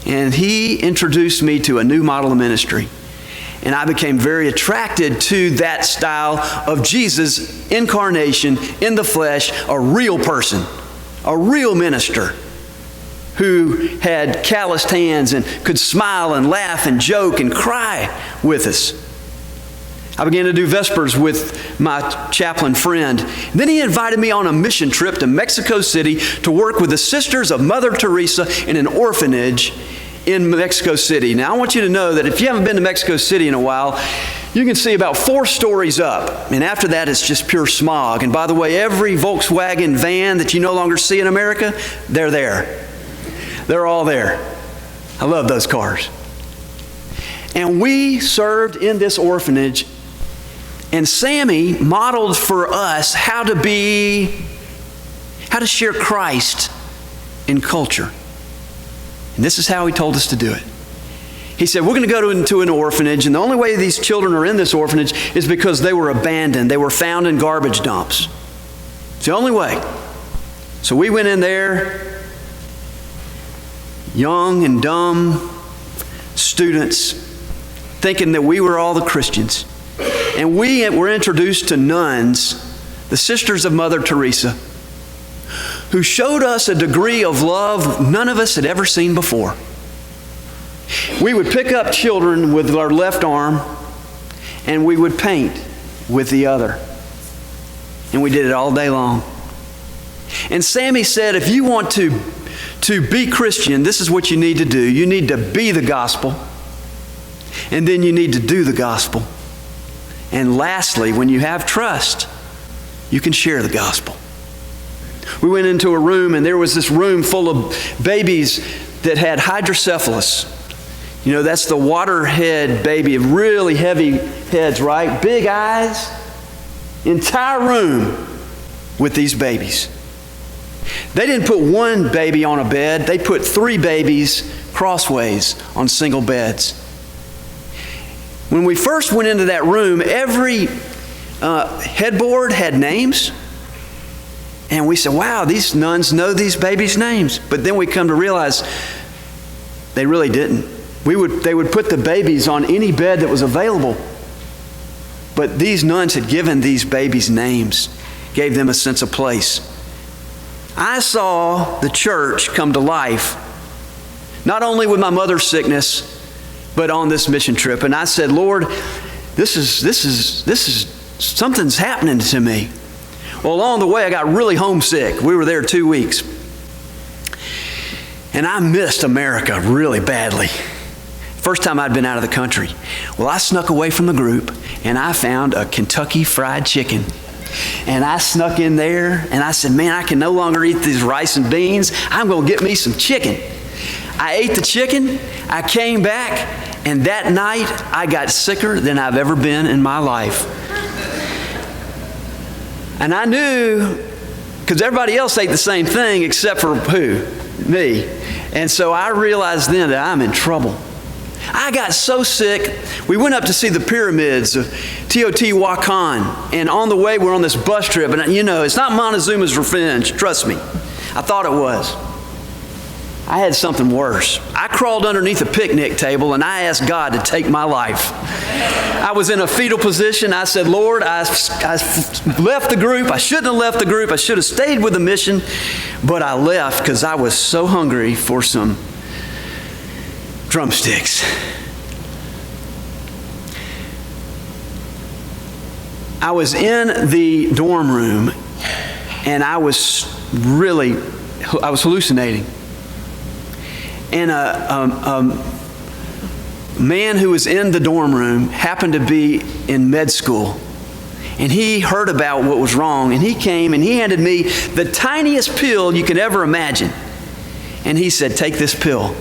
And he introduced me to a new model of ministry. And I became very attracted to that style of Jesus' incarnation in the flesh, a real person, a real minister who had calloused hands and could smile and laugh and joke and cry with us. I began to do Vespers with my chaplain friend. Then he invited me on a mission trip to Mexico City to work with the Sisters of Mother Teresa in an orphanage in Mexico City. Now, I want you to know that if you haven't been to Mexico City in a while, you can see about 4 stories up. And after that, it's just pure smog. And by the way, every Volkswagen van that you no longer see in America, they're there. They're all there. I love those cars. And we served in this orphanage, and Sammy modeled for us how to share Christ in culture. And this is how he told us to do it. He said, we're going to go into an orphanage, and the only way these children are in this orphanage is because they were abandoned. They were found in garbage dumps. It's the only way. So we went in there, young and dumb students, thinking that we were all the Christians. And we were introduced to nuns, the Sisters of Mother Teresa, who showed us a degree of love none of us had ever seen before. We would pick up children with our left arm, and we would paint with the other. And we did it all day long. And Sammy said, if you want to be Christian, this is what you need to do. You need to be the gospel, and then you need to do the gospel. And lastly, when you have trust, you can share the gospel. We went into a room, and there was this room full of babies that had hydrocephalus. You know, that's the waterhead baby, really heavy heads, right? Big eyes. Entire room with these babies. They didn't put one baby on a bed. They put 3 babies crossways on single beds. When we first went into that room, every headboard had names. And we said, wow, these nuns know these babies' names. But then we come to realize they really didn't. They would put the babies on any bed that was available. But these nuns had given these babies names, gave them a sense of place. I saw the church come to life, not only with my mother's sickness, but on this mission trip. And I said, Lord, this is something's happening to me. Well, along the way, I got really homesick. We were there 2 weeks. And I missed America really badly. First time I'd been out of the country. Well, I snuck away from the group, and I found a Kentucky Fried Chicken. And I snuck in there, and I said, man, I can no longer eat these rice and beans. I'm going to get me some chicken. I ate the chicken. I came back, and that night, I got sicker than I've ever been in my life. And I knew, because everybody else ate the same thing except for who? Me. And so I realized then that I'm in trouble. I got so sick, we went up to see the pyramids of Teotihuacan. And on the way, we're on this bus trip. And you know, it's not Montezuma's Revenge, trust me. I thought it was. I had something worse. I crawled underneath a picnic table and I asked God to take my life. I was in a fetal position. I said, Lord, I left the group. I shouldn't have left the group. I should have stayed with the mission. But I left because I was so hungry for some drumsticks. I was in the dorm room and I was hallucinating. And a man who was in the dorm room happened to be in med school. And he heard about what was wrong. And he came and he handed me the tiniest pill you can ever imagine. And he said, take this pill.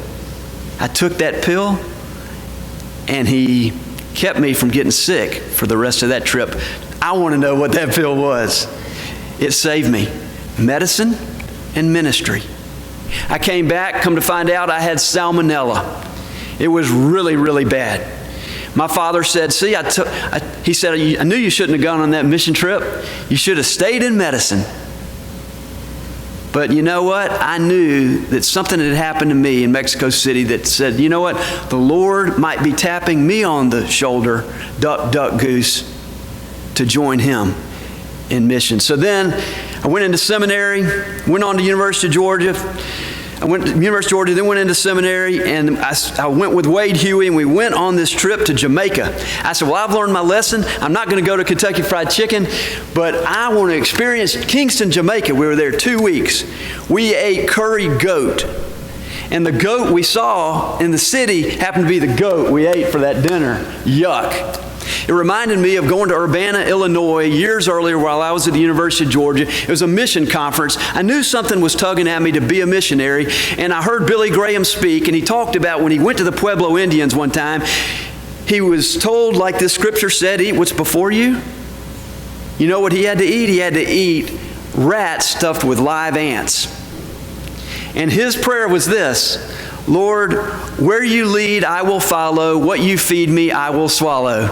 I took that pill, and he kept me from getting sick for the rest of that trip. I want to know what that pill was. It saved me. Medicine and ministry. I came back, come to find out I had salmonella. It was really, really bad. My father said, see, he said, I knew you shouldn't have gone on that mission trip. You should have stayed in medicine. But you know what? I knew that something had happened to me in Mexico City that said, you know what? The Lord might be tapping me on the shoulder, duck, duck, goose, to join Him in mission. So then I went into seminary, went on to University of Georgia. I went to University of Georgia, then went into seminary, and I went with Wade Huey, and we went on this trip to Jamaica. I said, well, I've learned my lesson. I'm not going to go to Kentucky Fried Chicken, but I want to experience Kingston, Jamaica. We were there 2 weeks. We ate curry goat, and the goat we saw in the city happened to be the goat we ate for that dinner. Yuck. It reminded me of going to Urbana, Illinois, years earlier while I was at the University of Georgia. It was a mission conference. I knew something was tugging at me to be a missionary, and I heard Billy Graham speak, and he talked about when he went to the Pueblo Indians one time, he was told, like this scripture said, eat what's before you. You know what he had to eat? He had to eat rats stuffed with live ants. And his prayer was this: Lord, where you lead, I will follow. What you feed me, I will swallow.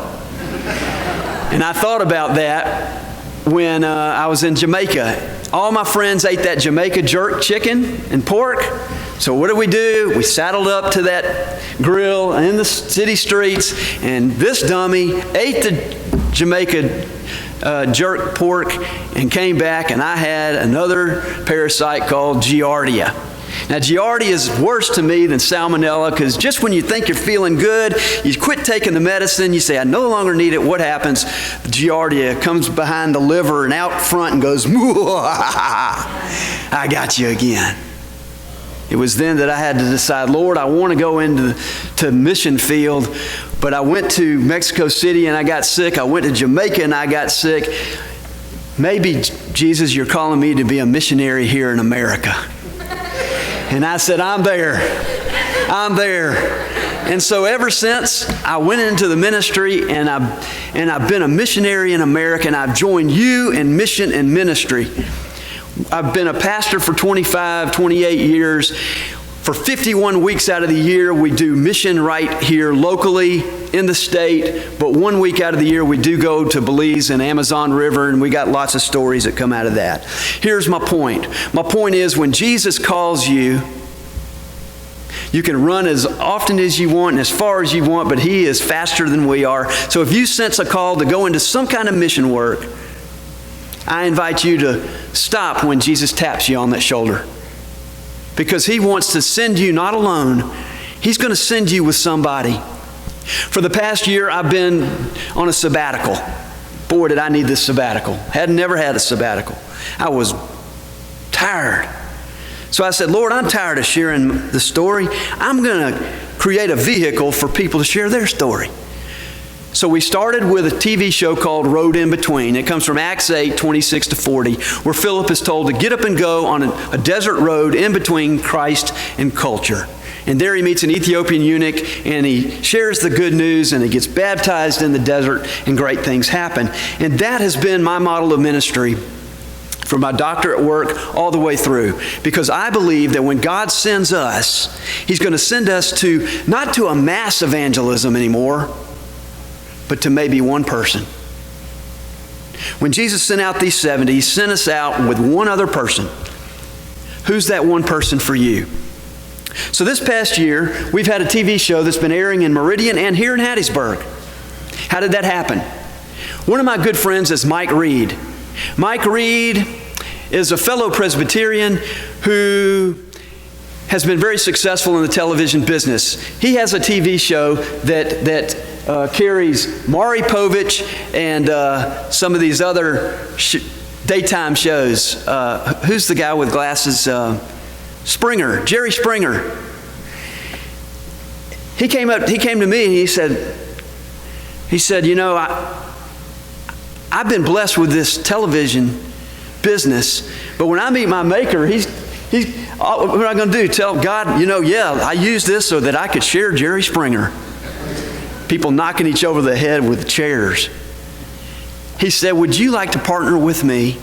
And I thought about that when I was in Jamaica. All my friends ate that Jamaica jerk chicken and pork. So what did? We saddled up to that grill in the city streets, and this dummy ate the Jamaica jerk pork and came back, and I had another parasite called Giardia. Now, Giardia is worse to me than salmonella, because just when you think you're feeling good, you quit taking the medicine, you say, I no longer need it. What happens? Giardia comes behind the liver and out front and goes, I got you again. It was then that I had to decide, Lord, I want to go into the mission field, but I went to Mexico City and I got sick. I went to Jamaica and I got sick. Maybe, Jesus, you're calling me to be a missionary here in America. And I said, I'm there. And so ever since I went into the ministry, and I've been a missionary in America, and I've joined you in mission and ministry. I've been a pastor for 28 years. For 51 weeks out of the year, we do mission right here locally in the state. But 1 week out of the year, we do go to Belize and Amazon River, and we got lots of stories that come out of that. Here's my point. My point is, when Jesus calls you, you can run as often as you want and as far as you want, but He is faster than we are. So if you sense a call to go into some kind of mission work, I invite you to stop when Jesus taps you on that shoulder. Because He wants to send you not alone. He's going to send you with somebody. For the past year, I've been on a sabbatical. Boy, did I need this sabbatical. Never had a sabbatical. I was tired. So I said, Lord, I'm tired of sharing the story. I'm going to create a vehicle for people to share their story. So we started with a TV show called Road in Between. It comes from Acts 8, 26 to 40, where Philip is told to get up and go on a desert road in between Christ and culture. And there he meets an Ethiopian eunuch, and he shares the good news, and he gets baptized in the desert, and great things happen. And that has been my model of ministry from my doctor at work all the way through. Because I believe that when God sends us, He's going to send us to, not to a mass evangelism anymore, but to maybe one person. When Jesus sent out these 70, He sent us out with one other person. Who's that one person for you? So this past year, we've had a TV show that's been airing in Meridian and here in Hattiesburg. How did that happen? One of my good friends is Mike Reed. Mike Reed is a fellow Presbyterian who has been very successful in the television business. He has a TV show that carries Maury Povich and some of these other daytime shows. Who's the guy with glasses? Springer, Jerry Springer. He came to me and he said, you know, I've been blessed with this television business, but when I meet my Maker, what am I going to do? Tell God, I use this so that I could share Jerry Springer. People knocking each over the head with chairs. He said, would you like to partner with me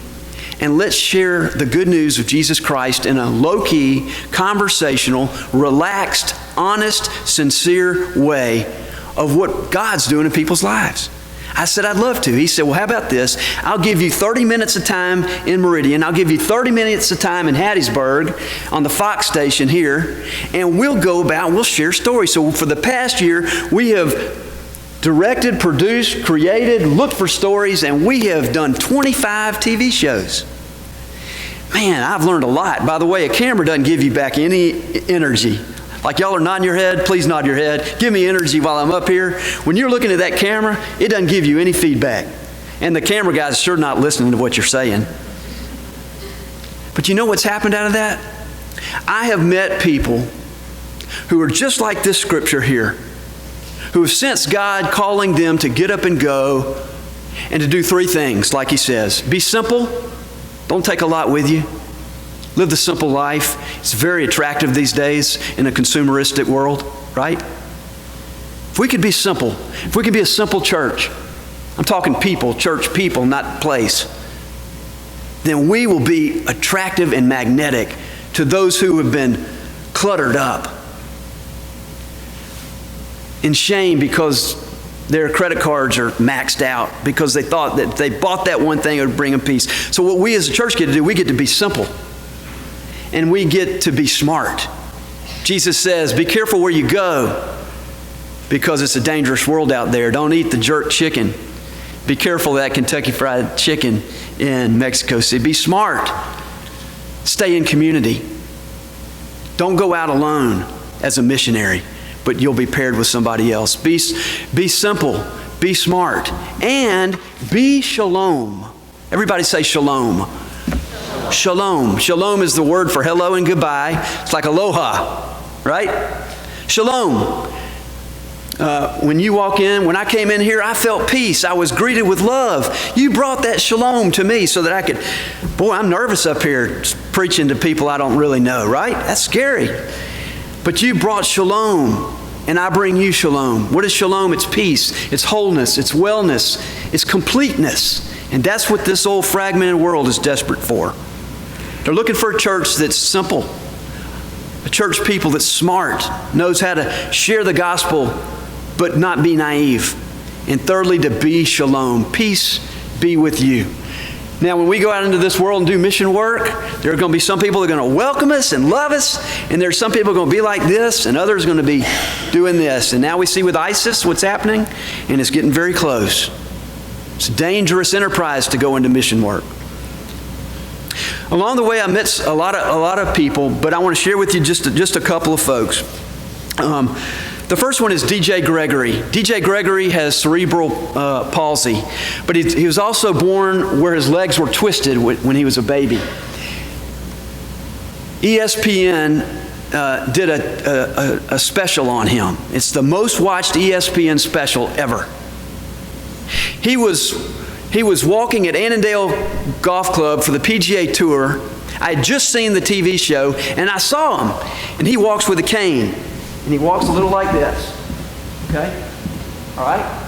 and let's share the good news of Jesus Christ in a low-key, conversational, relaxed, honest, sincere way of what God's doing in people's lives. I said, I'd love to. He said, well, how about this? I'll give you 30 minutes of time in Meridian. I'll give you 30 minutes of time in Hattiesburg on the Fox station here, and we'll go about and we'll share stories. So for the past year, we have directed, produced, created, looked for stories, and we have done 25 TV shows. Man, I've learned a lot. By the way, a camera doesn't give you back any energy. Like y'all are nodding your head, please nod your head. Give me energy while I'm up here. When you're looking at that camera, it doesn't give you any feedback. And the camera guy's sure not listening to what you're saying. But you know what's happened out of that? I have met people who are just like this scripture here, who have sensed God calling them to get up and go and to do three things, like he says. Be simple. Don't take a lot with you. Live the simple life. It's very attractive these days in a consumeristic world, right? If we could be simple, if we could be a simple church, I'm talking people, church people, not place, then we will be attractive and magnetic to those who have been cluttered up in shame because their credit cards are maxed out because they thought that if they bought that one thing, it would bring them peace. So what we as a church get to do, we get to be simple. And we get to be smart. Jesus says, be careful where you go because it's a dangerous world out there. Don't eat the jerk chicken. Be careful of that Kentucky Fried Chicken in Mexico City. Be smart. Stay in community. Don't go out alone as a missionary, but you'll be paired with somebody else. Be simple. Be smart. And be shalom. Everybody say shalom. Shalom. Shalom is the word for hello and goodbye. It's like aloha, right? Shalom. When you walk in, when I came in here, I felt peace. I was greeted with love. You brought that shalom to me so that I could, boy, I'm nervous up here preaching to people I don't really know, right? That's scary. But you brought shalom, and I bring you shalom. What is shalom? It's peace. It's wholeness. It's wellness. It's completeness. And that's what this old fragmented world is desperate for. They're looking for a church that's simple, a church people that's smart, knows how to share the gospel, but not be naive. And thirdly, to be shalom. Peace be with you. Now, when we go out into this world and do mission work, there are going to be some people that are going to welcome us and love us, and there's some people going to be like this, and others are going to be doing this. And now we see with ISIS what's happening, and it's getting very close. It's a dangerous enterprise to go into mission work. Along the way, I met a lot of people, but I want to share with you just a couple of folks. The first one is D.J. Gregory. D.J. Gregory has cerebral palsy, but he was also born where his legs were twisted when he was a baby. ESPN did a special on him. It's the most watched ESPN special ever. He was walking at Annandale Golf Club for the PGA Tour. I had just seen the TV show, and I saw him. And he walks with a cane. And he walks a little like this. Okay? All right?